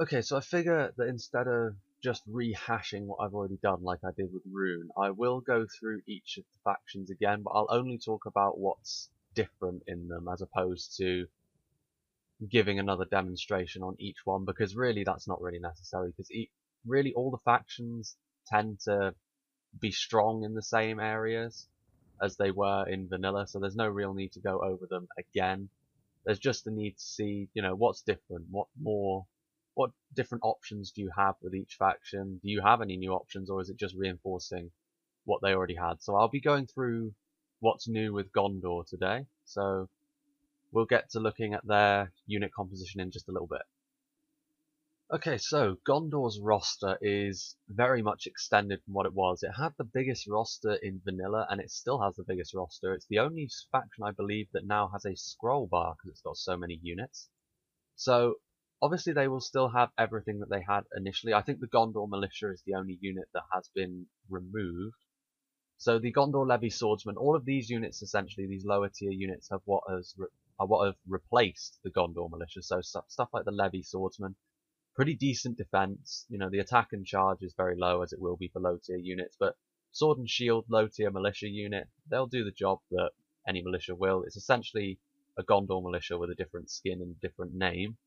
Okay, so I figure that instead of just rehashing what I've already done like I did with Rune, I will go through each of the factions again, but I'll only talk about what's different in them as opposed to giving another demonstration on each one, because really that's not really necessary, because really all the factions tend to be strong in the same areas as they were in vanilla, so there's no real need to go over them again. There's just the need to see, what's different, what different options do you have with each faction? Do you have any new options, or is it just reinforcing what they already had? So I'll be going through what's new with Gondor today. So we'll get to looking at their unit composition in just a little bit. Okay, so Gondor's roster is very much extended from what it was. It had the biggest roster in vanilla, and it still has the biggest roster. It's the only faction, I believe, that now has a scroll bar because it's got so many units. So obviously they will still have everything that they had initially. I think the Gondor Militia is the only unit that has been removed. So the Gondor Levy Swordsman, all of these units essentially, these lower tier units, are what have replaced the Gondor Militia. So stuff like the Levy Swordsman, pretty decent defense. The attack and charge is very low, as it will be for low tier units, but sword and shield low tier militia unit, they'll do the job that any militia will. It's essentially a Gondor militia with a different skin and different name.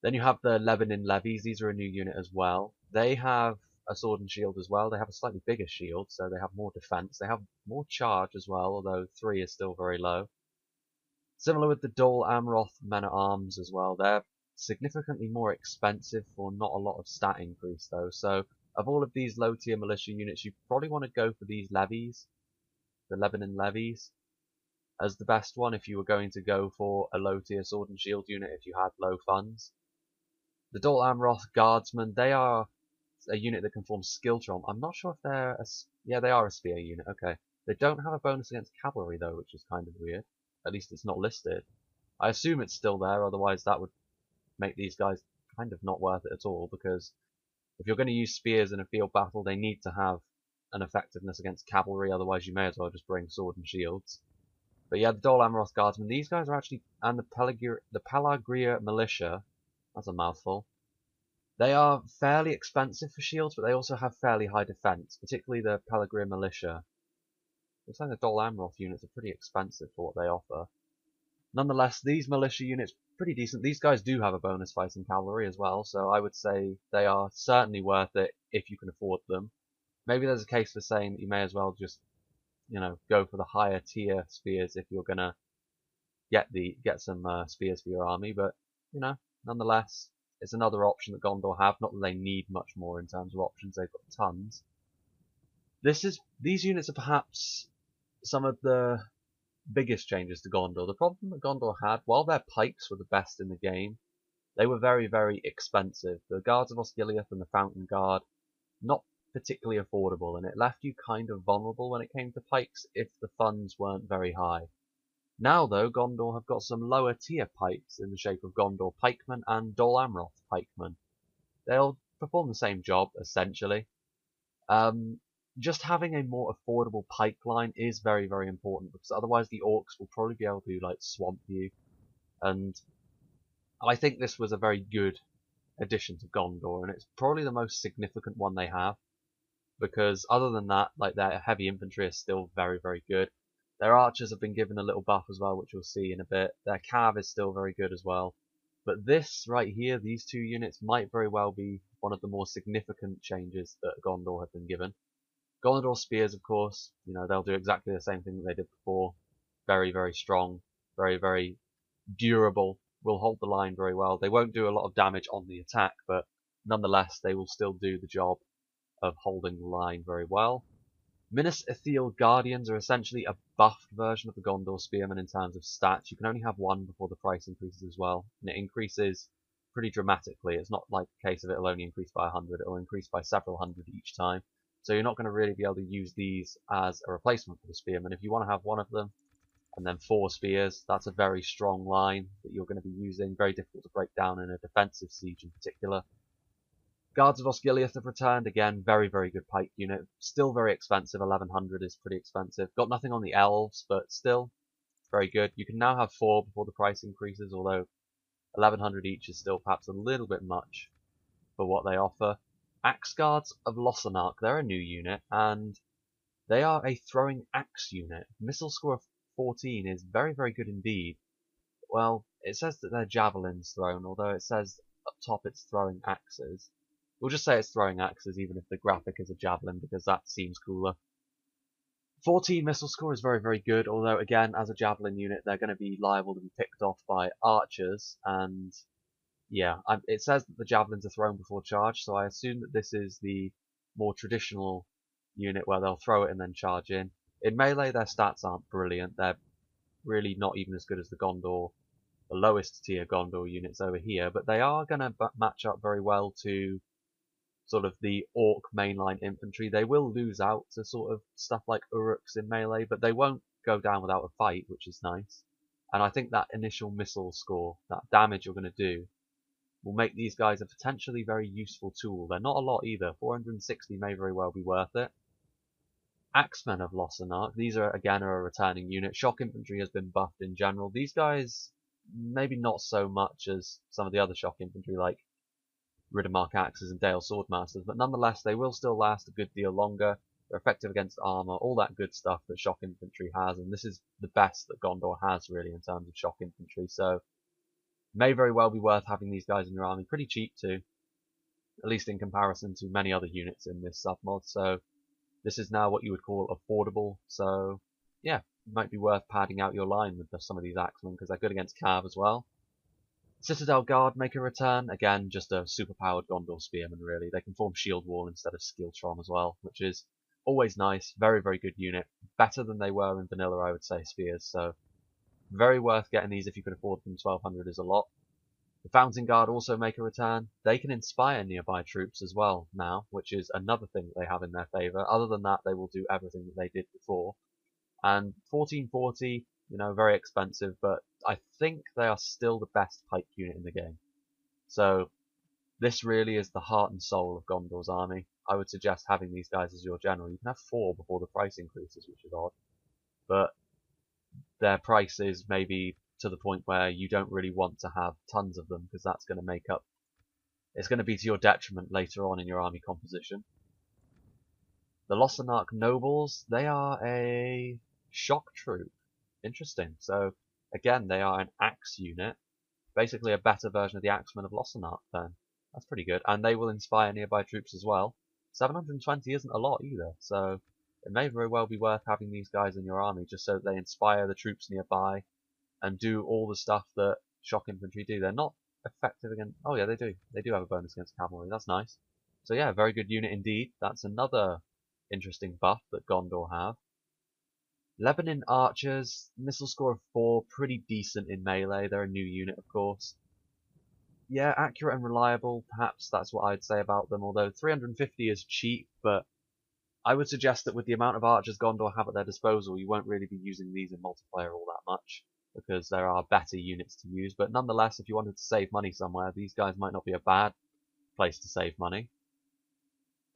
Then you have the Lebanon levies. These are a new unit as well. They have a sword and shield as well. They have a slightly bigger shield, so they have more defense. They have more charge as well, although 3 is still very low. Similar with the Dol Amroth men at arms as well. They're significantly more expensive for not a lot of stat increase though. So of all of these low tier militia units, you probably want to go for these levies, the Lebanon levies, as the best one if you were going to go for a low tier sword and shield unit if you had low funds. The Dol Amroth guardsmen, they are a unit that can form skill tromp. I'm not sure if they're yeah, they are a spear unit. Okay, they don't have a bonus against cavalry though, which is kind of weird. At least it's not listed. I assume it's still there, otherwise that would make these guys kind of not worth it at all, because if you're going to use spears in a field battle, they need to have an effectiveness against cavalry, otherwise you may as well just bring sword and shields. But yeah, the Dol Amroth guardsmen, these guys are actually, and the Pelagria militia, that's a mouthful, they are fairly expensive for shields, but they also have fairly high defense, particularly the Pelagria militia. Looks like the Dol Amroth units are pretty expensive for what they offer. Nonetheless, these militia units pretty decent. These guys do have a bonus fighting cavalry as well, so I would say they are certainly worth it if you can afford them. Maybe there's a case for saying that you may as well just, go for the higher tier spears if you're gonna get some spears for your army. But nonetheless, it's another option that Gondor have. Not that they need much more in terms of options; they've got tons. These units are perhaps some of the biggest changes to Gondor. The problem that Gondor had, while their pikes were the best in the game, they were very, very expensive. The Guards of Osgiliath and the Fountain Guard, not particularly affordable, and it left you kind of vulnerable when it came to pikes if the funds weren't very high. Now, though, Gondor have got some lower tier pikes in the shape of Gondor Pikemen and Dol Amroth Pikemen. They'll perform the same job, essentially. Just having a more affordable pipeline is very, very important, because otherwise the orcs will probably be able to swamp you. And I think this was a very good addition to Gondor, and it's probably the most significant one they have, because other than that, their heavy infantry is still very, very good. Their archers have been given a little buff as well, which we'll see in a bit. Their cav is still very good as well. But this right here, these two units, might very well be one of the more significant changes that Gondor have been given. Gondor spears, of course, they'll do exactly the same thing that they did before. Very, very strong, very, very durable, will hold the line very well. They won't do a lot of damage on the attack, but nonetheless, they will still do the job of holding the line very well. Minas Ithil Guardians are essentially a buffed version of the Gondor Spearmen in terms of stats. You can only have one before the price increases as well, and it increases pretty dramatically. It's not like a case of it'll only increase by 100, it'll increase by several hundred each time. So you're not going to really be able to use these as a replacement for the Spearmen. If you want to have one of them, and then 4 spears, that's a very strong line that you're going to be using, very difficult to break down in a defensive siege in particular. Guards of Osgiliath have returned, again, very, very good pike unit, still very expensive, 1100 is pretty expensive. Got nothing on the elves, but still very good. You can now have 4 before the price increases, although 1100 each is still perhaps a little bit much for what they offer. Axe Guards of Lossarnach, they're a new unit, and they are a throwing axe unit. Missile score of 14 is very, very good indeed. Well, it says that they're javelins thrown, although it says up top it's throwing axes. We'll just say it's throwing axes, even if the graphic is a javelin, because that seems cooler. 14 missile score is very, very good, although again, as a javelin unit, they're going to be liable to be picked off by archers, and yeah, it says that the javelins are thrown before charge, so I assume that this is the more traditional unit where they'll throw it and then charge in. In melee, their stats aren't brilliant. They're really not even as good as the Gondor, the lowest tier Gondor units over here, but they are going to match up very well to sort of the Orc mainline infantry. They will lose out to sort of stuff like Uruks in melee, but they won't go down without a fight, which is nice. And I think that initial missile score, that damage you're going to do, will make these guys a potentially very useful tool. They're not a lot either. 460 may very well be worth it. Axemen of Lossarnach, these are again a returning unit. Shock infantry has been buffed in general. These guys, maybe not so much as some of the other shock infantry like Riddermark axes and Dale swordmasters, but nonetheless they will still last a good deal longer. They're effective against armor, all that good stuff that shock infantry has, and this is the best that Gondor has really in terms of shock infantry, so may very well be worth having these guys in your army. Pretty cheap too, at least in comparison to many other units in this submod, so this is now what you would call affordable, so yeah, it might be worth padding out your line with some of these axemen because they're good against cav as well. Citadel Guard make a return. Again, just a super-powered Gondor Spearman, really. They can form shield wall instead of Skiltron as well, which is always nice. Very, very good unit. Better than they were in vanilla, I would say, Spears. So, very worth getting these if you can afford them. 1200 is a lot. The Fountain Guard also make a return. They can inspire nearby troops as well now, which is another thing that they have in their favour. Other than that, they will do everything that they did before. And 1440, you know, very expensive, but I think they are still the best pike unit in the game. So this really is the heart and soul of Gondor's army. I would suggest having these guys as your general. You can have 4 before the price increases, which is odd. But their price is maybe to the point where you don't really want to have tons of them, because that's going to make up... It's going to be to your detriment later on in your army composition. The Lossarnach Nobles, they are a shock troop. Interesting. So, again, they are an axe unit. Basically a better version of the Axemen of Lossarnach, then. That's pretty good. And they will inspire nearby troops as well. 720 isn't a lot either, so it may very well be worth having these guys in your army just so that they inspire the troops nearby and do all the stuff that shock infantry do. They're not effective against... Oh yeah, they do. They do have a bonus against cavalry. That's nice. So yeah, very good unit indeed. That's another interesting buff that Gondor have. Lebanon Archers, missile score of 4, pretty decent in melee. They're a new unit, of course. Yeah, accurate and reliable, perhaps that's what I'd say about them, although 350 is cheap, but I would suggest that with the amount of archers Gondor have at their disposal, you won't really be using these in multiplayer all that much, because there are better units to use, but nonetheless, if you wanted to save money somewhere, these guys might not be a bad place to save money.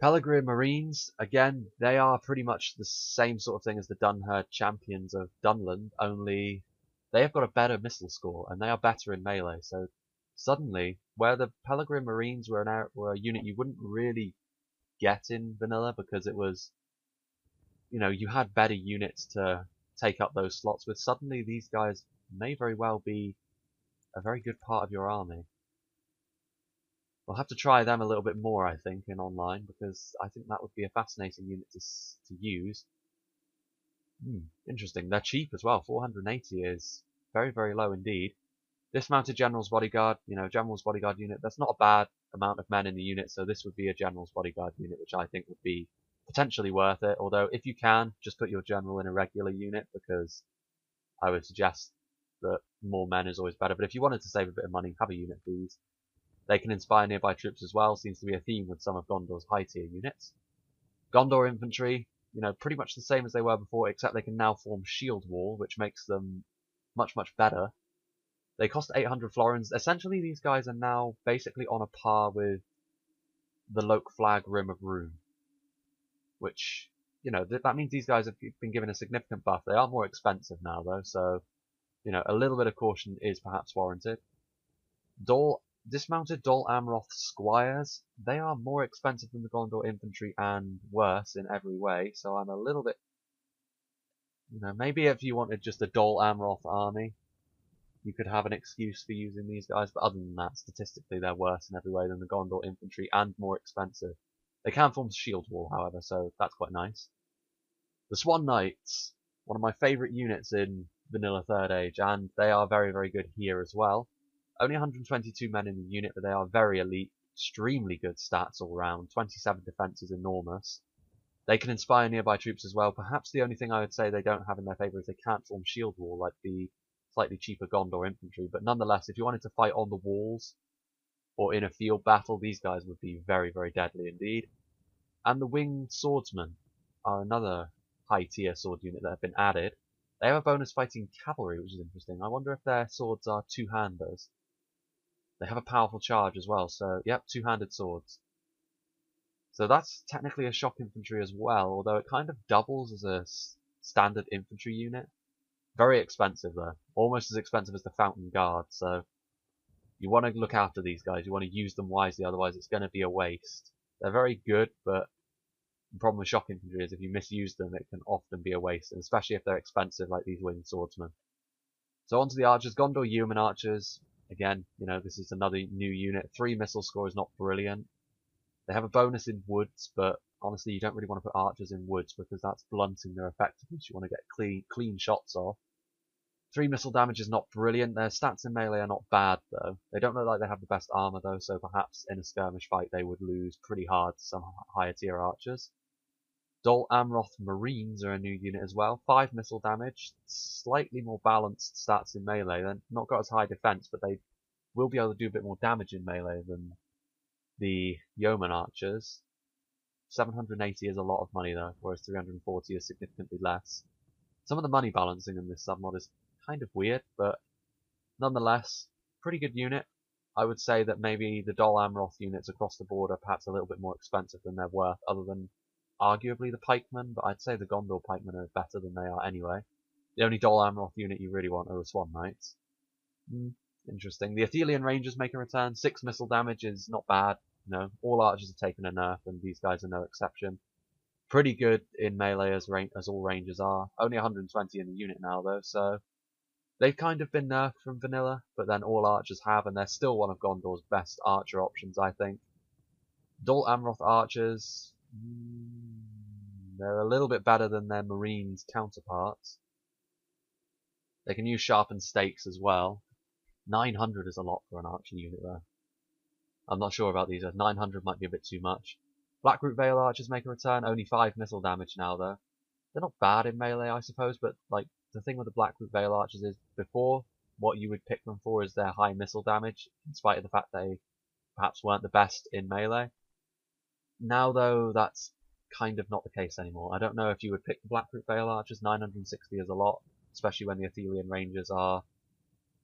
Peregrine Marines, again, they are pretty much the same sort of thing as the Dunherd Champions of Dunland, only they have got a better missile score, and they are better in melee, so suddenly, where the Peregrine Marines were a unit you wouldn't really get in vanilla, because it was, you know, you had better units to take up those slots with, suddenly these guys may very well be a very good part of your army. We'll have to try them a little bit more, I think, in online, because I think that would be a fascinating unit to use. Interesting. They're cheap as well. 480 is very, very low indeed. Dismounted General's Bodyguard, you know, General's Bodyguard unit, that's not a bad amount of men in the unit, so this would be a General's Bodyguard unit, which I think would be potentially worth it. Although, if you can, just put your General in a regular unit, because I would suggest that more men is always better. But if you wanted to save a bit of money, have a unit of these. They can inspire nearby troops as well, seems to be a theme with some of Gondor's high-tier units. Gondor Infantry, you know, pretty much the same as they were before, except they can now form shield wall, which makes them much, much better. They cost 800 florins. Essentially, these guys are now basically on a par with the Loke Flag Rim of Rune, which, you know, that means these guys have been given a significant buff. They are more expensive now, though, so, you know, a little bit of caution is perhaps warranted. Dismounted Dol Amroth Squires, they are more expensive than the Gondor Infantry and worse in every way, so I'm a little bit, maybe if you wanted just a Dol Amroth army, you could have an excuse for using these guys, but other than that, statistically they're worse in every way than the Gondor Infantry and more expensive. They can form shield wall, however, so that's quite nice. The Swan Knights, one of my favourite units in Vanilla Third Age, and they are very, very good here as well. Only 122 men in the unit, but they are very elite, extremely good stats all round. 27 defense is enormous. They can inspire nearby troops as well. Perhaps the only thing I would say they don't have in their favour is they can't form shield wall like the slightly cheaper Gondor infantry. But nonetheless, if you wanted to fight on the walls or in a field battle, these guys would be very, very deadly indeed. And the winged swordsmen are another high tier sword unit that have been added. They have a bonus fighting cavalry, which is interesting. I wonder if their swords are two-handers. They have a powerful charge as well, so yep, two-handed swords. So that's technically a shock infantry as well, although it kind of doubles as a standard infantry unit. Very expensive though, almost as expensive as the Fountain Guard, so you want to look after these guys, you want to use them wisely, otherwise it's going to be a waste. They're very good, but the problem with shock infantry is if you misuse them, it can often be a waste, and especially if they're expensive like these winged swordsmen. So on to the archers. Gondor Yeoman archers. Again, this is another new unit. 3 missile score is not brilliant. They have a bonus in woods, but honestly, you don't really want to put archers in woods because that's blunting their effectiveness. You want to get clean shots off. 3 missile damage is not brilliant. Their stats in melee are not bad, though. They don't look like they have the best armor, though, so perhaps in a skirmish fight they would lose pretty hard to some higher tier archers. Dol Amroth Marines are a new unit as well. 5 missile damage, slightly more balanced stats in melee. They're not got as high defense, but they will be able to do a bit more damage in melee than the Yeoman archers. 780 is a lot of money though, whereas 340 is significantly less. Some of the money balancing in this submod is kind of weird, but nonetheless, pretty good unit. I would say that maybe the Dol Amroth units across the board are perhaps a little bit more expensive than they're worth, other than arguably the pikemen, but I'd say the Gondor pikemen are better than they are anyway. The only Dol Amroth unit you really want are the Swan Knights. Interesting. The Athelian Rangers make a return. 6 missile damage is not bad. All archers have taken a nerf, and these guys are no exception. Pretty good in melee as all rangers are. Only 120 in the unit now though, so they've kind of been nerfed from vanilla, but then all archers have, and they're still one of Gondor's best archer options, I think. Dol Amroth archers, they're a little bit better than their Marines counterparts. They can use sharpened stakes as well. 900 is a lot for an archer unit though. I'm not sure about these. 900 might be a bit too much. Blackroot Vale archers make a return. Only 5 missile damage now though. They're not bad in melee, I suppose, but like the thing with the Blackroot Vale archers is before what you would pick them for is their high missile damage, in spite of the fact they perhaps weren't the best in melee. Now though, that's kind of not the case anymore. I don't know if you would pick the Blackroot Vale archers. 960 is a lot, especially when the Athelian Rangers are,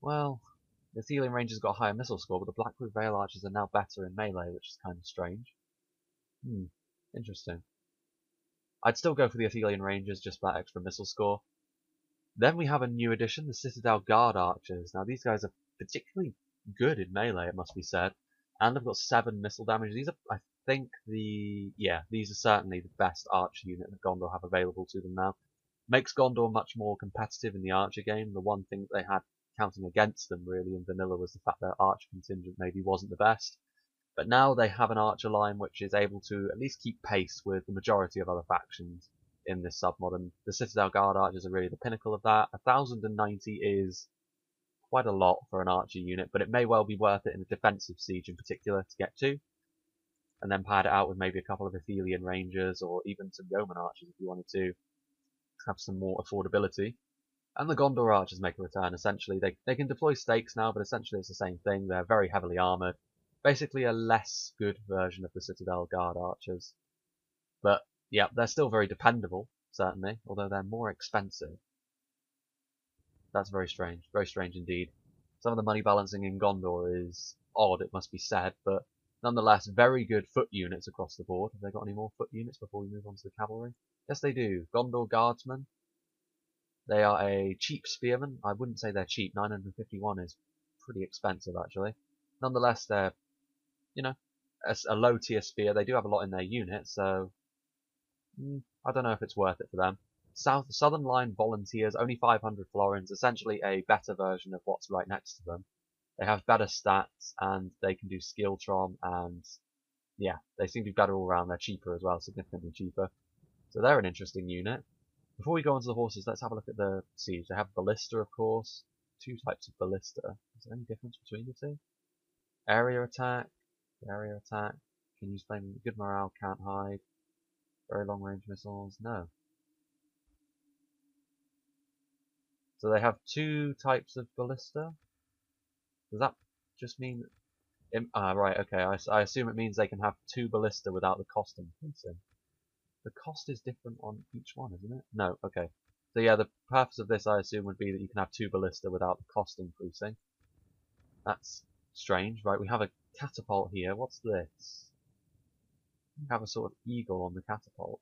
well, the Athelian Rangers got a higher missile score, but the Blackroot Vale archers are now better in melee, which is kind of strange. Interesting. I'd still go for the Athelian Rangers just for that extra missile score. Then we have a new addition, the Citadel Guard Archers. Now these guys are particularly good in melee, it must be said, and they've got 7 missile damage. These are, I think, these are certainly the best archer unit that Gondor have available to them now. Makes Gondor much more competitive in the archer game. The one thing that they had counting against them really in vanilla was the fact their archer contingent maybe wasn't the best. But now they have an archer line which is able to at least keep pace with the majority of other factions in this submod, and the Citadel Guard Archers are really the pinnacle of that. 1090 is quite a lot for an archer unit, but it may well be worth it in a defensive siege in particular to get to, and then pad it out with maybe a couple of Athelian Rangers or even some Yeoman Archers if you wanted to have some more affordability. And the Gondor Archers make a return. Essentially, they can deploy stakes now, but essentially it's the same thing. They're very heavily armoured. Basically a less good version of the Citadel Guard Archers. But, yeah, they're still very dependable, certainly, although they're more expensive. That's very strange indeed. Some of the money balancing in Gondor is odd, it must be said, but nonetheless, very good foot units across the board. Have they got any more foot units before we move on to the cavalry? Yes, they do. Gondor Guardsmen. They are a cheap spearman. I wouldn't say they're cheap. 951 is pretty expensive, actually. Nonetheless, they're, you know, a low tier spear. They do have a lot in their unit, so I don't know if it's worth it for them. Southern Line Volunteers, only 500 florins, essentially a better version of what's right next to them. They have better stats, and they can do Skilltron, and yeah, they seem to be better all around. They're cheaper as well, significantly cheaper. So they're an interesting unit. Before we go on to the horses, let's have a look at the siege. They have Ballista, of course. Two types of Ballista. Is there any difference between the two? Area attack. Area attack. Can use flame. Good morale, can't hide. Very long range missiles. No. So they have two types of Ballista? Does that just mean... right, okay. I assume it means they can have two Ballista without the cost increasing. The cost is different on each one, isn't it? No, okay. So yeah, the purpose of this, I assume, would be that you can have two Ballista without the cost increasing. That's strange, right? We have a catapult here. What's this? We have a sort of eagle on the catapult.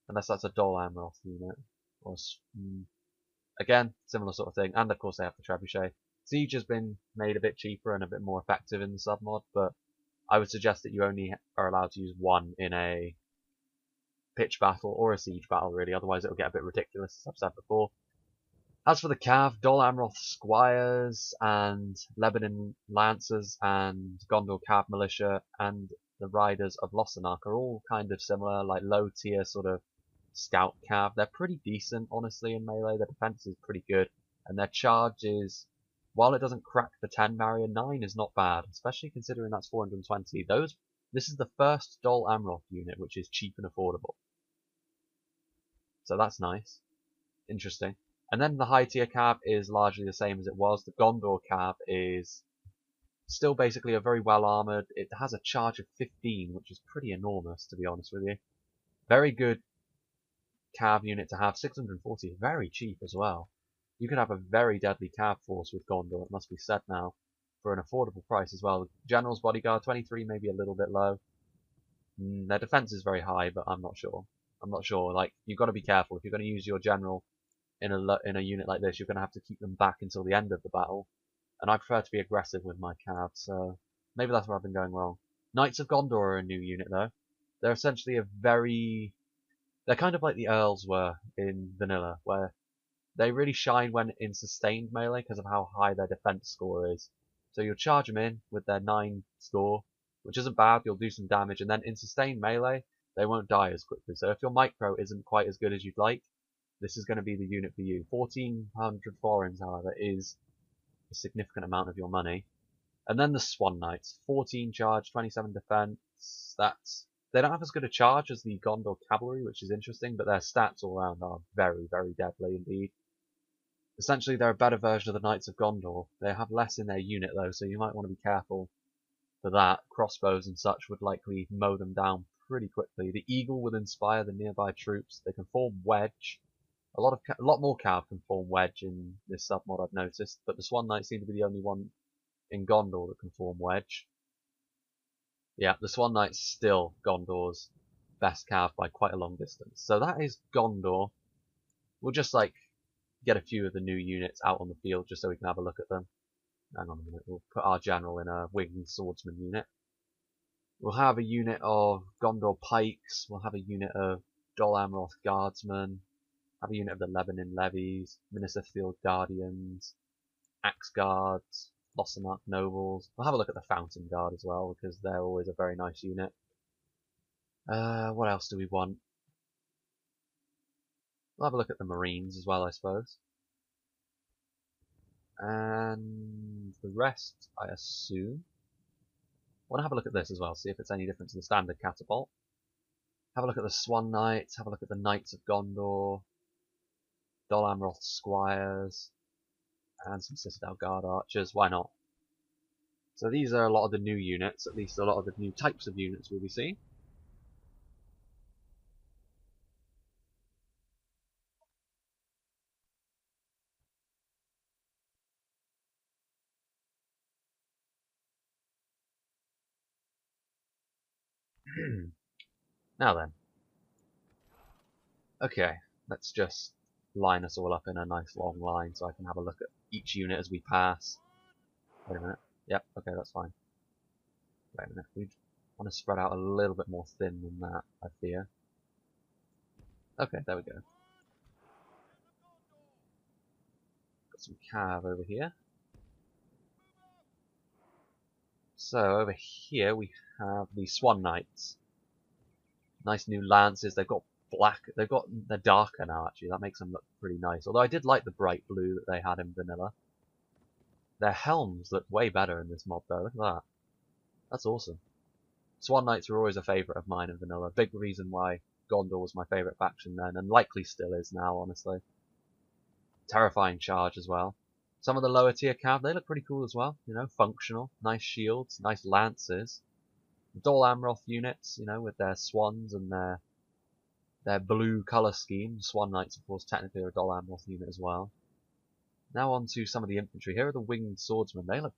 Unless that's a Dol Amroth unit. Or again, similar sort of thing. And of course they have the trebuchet. Siege has been made a bit cheaper and a bit more effective in the submod, but I would suggest that you only are allowed to use one in a pitch battle or a siege battle, really. Otherwise it'll get a bit ridiculous, as I've said before. As for the Cav, Dol Amroth Squires and Lebanon Lancers and Gondor Cav Militia and the Riders of Lossarnach are all kind of similar, like low tier sort of scout cav. They're pretty decent, honestly, in melee. Their defense is pretty good, and their charge is, while it doesn't crack the 10 barrier, 9 is not bad, especially considering that's 420. This is the first Dol Amroth unit which is cheap and affordable. So that's nice. Interesting. And then the high tier cav is largely the same as it was. The Gondor cav is still basically a very well armored. It has a charge of 15, which is pretty enormous, to be honest with you. Very good cav unit to have. 640, very cheap as well. You could have a very deadly cav force with Gondor, it must be said now, for an affordable price as well. General's Bodyguard, 23, maybe a little bit low. Their defense is very high, but I'm not sure. Like, you've got to be careful. If you're going to use your general in a unit like this, you're going to have to keep them back until the end of the battle. And I prefer to be aggressive with my cav, so maybe that's where I've been going wrong. Knights of Gondor are a new unit, though. They're essentially they're kind of like the Earls were in Vanilla, where they really shine when in sustained melee because of how high their defense score is. So you'll charge them in with their 9 score, which isn't bad, you'll do some damage, and then in sustained melee, they won't die as quickly. So if your micro isn't quite as good as you'd like, this is going to be the unit for you. 1400 florins, however, is a significant amount of your money. And then the Swan Knights, 14 charge, 27 defense. They don't have as good a charge as the Gondor Cavalry, which is interesting, but their stats all around are very, very deadly indeed. Essentially, they're a better version of the Knights of Gondor. They have less in their unit, though, so you might want to be careful for that. Crossbows and such would likely mow them down pretty quickly. The Eagle would inspire the nearby troops. They can form wedge. A lot more cav can form wedge in this submod, I've noticed, but the Swan Knights seem to be the only one in Gondor that can form wedge. Yeah, the Swan Knight's still Gondor's best cav by quite a long distance. So that is Gondor. We'll just get a few of the new units out on the field just so we can have a look at them. Hang on a minute, we'll put our general in a winged swordsman unit. We'll have a unit of Gondor pikes, we'll have a unit of Dol Amroth guardsmen, have a unit of the Lebanon levies, Minnesota guardians, axe guards, Lossarnach nobles. We'll have a look at the Fountain Guard as well, because they're always a very nice unit. What else do we want? We'll have a look at the Marines as well, I suppose. And the rest, I assume. I want to have a look at this as well, see if it's any different to the standard catapult. Have a look at the Swan Knights, have a look at the Knights of Gondor, Dol Amroth Squires, and some Citadel Guard Archers, why not? So these are a lot of the new units, at least a lot of the new types of units we'll be seeing. Now then. Okay, let's just line us all up in a nice long line so I can have a look at each unit as we pass. Wait a minute. Yep, okay, that's fine. Wait a minute, we want to spread out a little bit more thin than that, I fear. Okay, there we go. Got some cav over here. So over here we have the Swan Knights. Nice new lances. They've got black. They're darker now actually. That makes them look pretty nice. Although I did like the bright blue that they had in vanilla. Their helms look way better in this mod though. Look at that. That's awesome. Swan Knights were always a favourite of mine in vanilla. Big reason why Gondor was my favourite faction then, and likely still is now, honestly. Terrifying charge as well. Some of the lower tier cav, they look pretty cool as well. You know, functional, nice shields, nice lances. Dol Amroth units, you know, with their swans and their blue colour scheme. Swan Knights, of course, technically are a Dol Amroth unit as well. Now on to some of the infantry. Here are the winged swordsmen. They look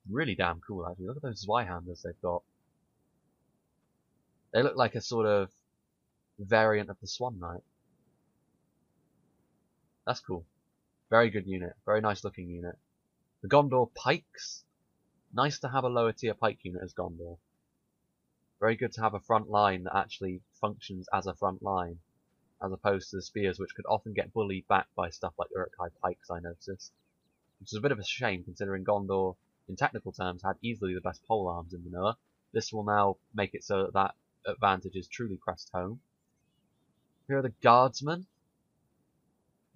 really damn cool, actually. Look at those Zweihanders they've got. They look like a sort of variant of the Swan Knight. That's cool. Very good unit. Very nice looking unit. The Gondor pikes. Nice to have a lower tier pike unit as Gondor. Very good to have a front line that actually functions as a front line, as opposed to the spears, which could often get bullied back by stuff like Uruk-hai pikes, I noticed. Which is a bit of a shame, considering Gondor, in technical terms, had easily the best polearms in vanilla. This will now make it so that that advantage is truly pressed home. Here are the guardsmen.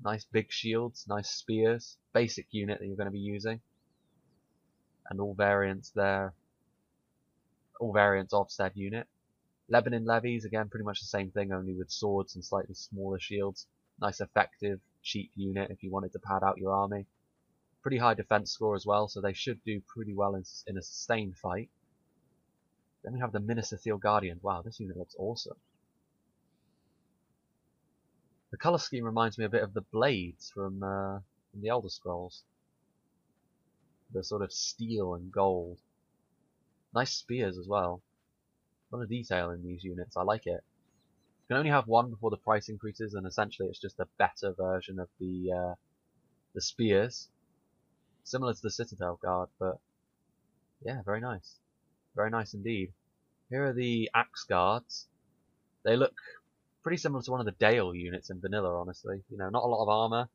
Nice big shields, nice spears, basic unit that you're going to be using. And all variants there. All variants of said unit. Lebanon levies, again, pretty much the same thing, only with swords and slightly smaller shields. Nice, effective, cheap unit if you wanted to pad out your army. Pretty high defense score as well, so they should do pretty well in a sustained fight. Then we have the Minas Ithil Guardian. Wow, this unit looks awesome. The colour scheme reminds me a bit of the blades from the Elder Scrolls. The sort of steel and gold. Nice spears as well. A lot of detail in these units. I like it. You can only have one before the price increases, and essentially it's just a better version of the spears, similar to the Citadel Guard. But yeah, very nice, very nice indeed. Here are the Axe Guards. They look pretty similar to one of the Dale units in vanilla, honestly. You know, not a lot of armor,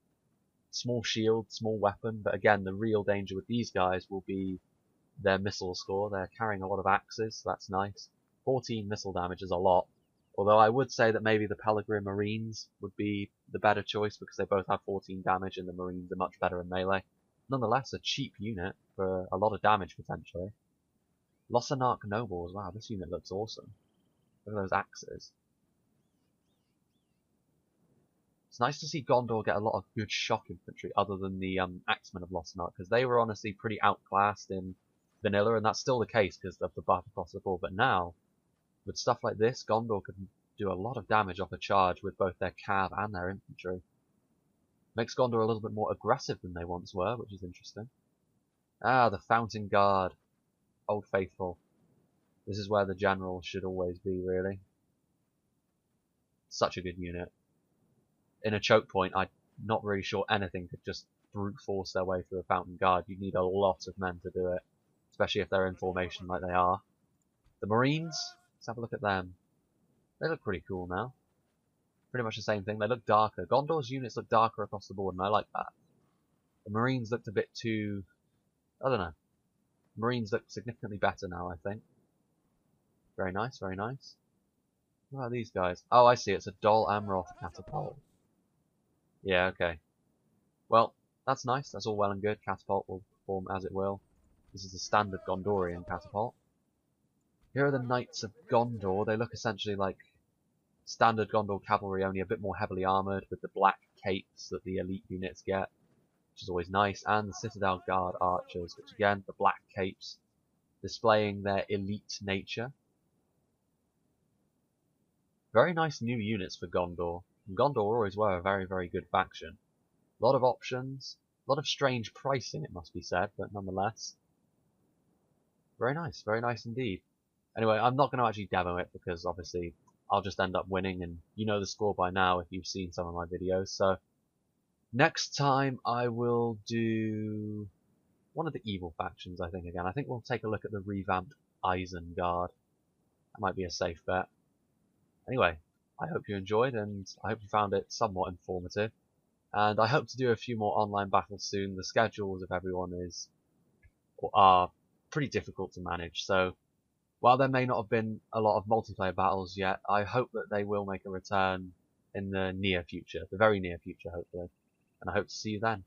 small shield, small weapon, but again, the real danger with these guys will be their missile score. They're carrying a lot of axes, so that's nice. 14 missile damage is a lot, although I would say that maybe the Peregrine Marines would be the better choice because they both have 14 damage and the Marines are much better in melee. Nonetheless, a cheap unit for a lot of damage potentially. Lossarnach Nobles, wow, this unit looks awesome. Look at those axes. It's nice to see Gondor get a lot of good shock infantry other than the Axemen of Lossarnach, because they were honestly pretty outclassed in vanilla, and that's still the case because of the buff across the board. But now, with stuff like this, Gondor can do a lot of damage off a charge with both their cav and their infantry. Makes Gondor a little bit more aggressive than they once were, which is interesting. Ah, the Fountain Guard. Old Faithful. This is where the general should always be, really. Such a good unit. In a choke point, I'm not really sure anything could just brute force their way through a Fountain Guard. You'd need a lot of men to do it, especially if they're in formation like they are. The Marines, let's have a look at them. They look pretty cool now. Pretty much the same thing. They look darker. Gondor's units look darker across the board, and I like that. The Marines looked a bit too... I don't know. Marines look significantly better now, I think. Very nice, very nice. What about these guys? Oh, I see. It's a Dol Amroth catapult. Yeah, okay. Well, that's nice. That's all well and good. Catapult will perform as it will. This is the standard Gondorian catapult. Here are the Knights of Gondor. They look essentially like standard Gondor cavalry, only a bit more heavily armoured with the black capes that the elite units get, which is always nice, and the Citadel Guard archers, which again, the black capes, displaying their elite nature. Very nice new units for Gondor. And Gondor always were a very, very good faction. A lot of options, a lot of strange pricing, it must be said, but nonetheless, very nice indeed. Anyway, I'm not going to actually demo it because obviously I'll just end up winning, and you know the score by now if you've seen some of my videos. So next time I will do one of the evil factions, I think, again. I think we'll take a look at the revamped Isengard. That might be a safe bet. Anyway, I hope you enjoyed, and I hope you found it somewhat informative. And I hope to do a few more online battles soon. The schedules of everyone are pretty difficult to manage, so while there may not have been a lot of multiplayer battles yet, I hope that they will make a return in the near future, the very near future, hopefully. And I hope to see you then.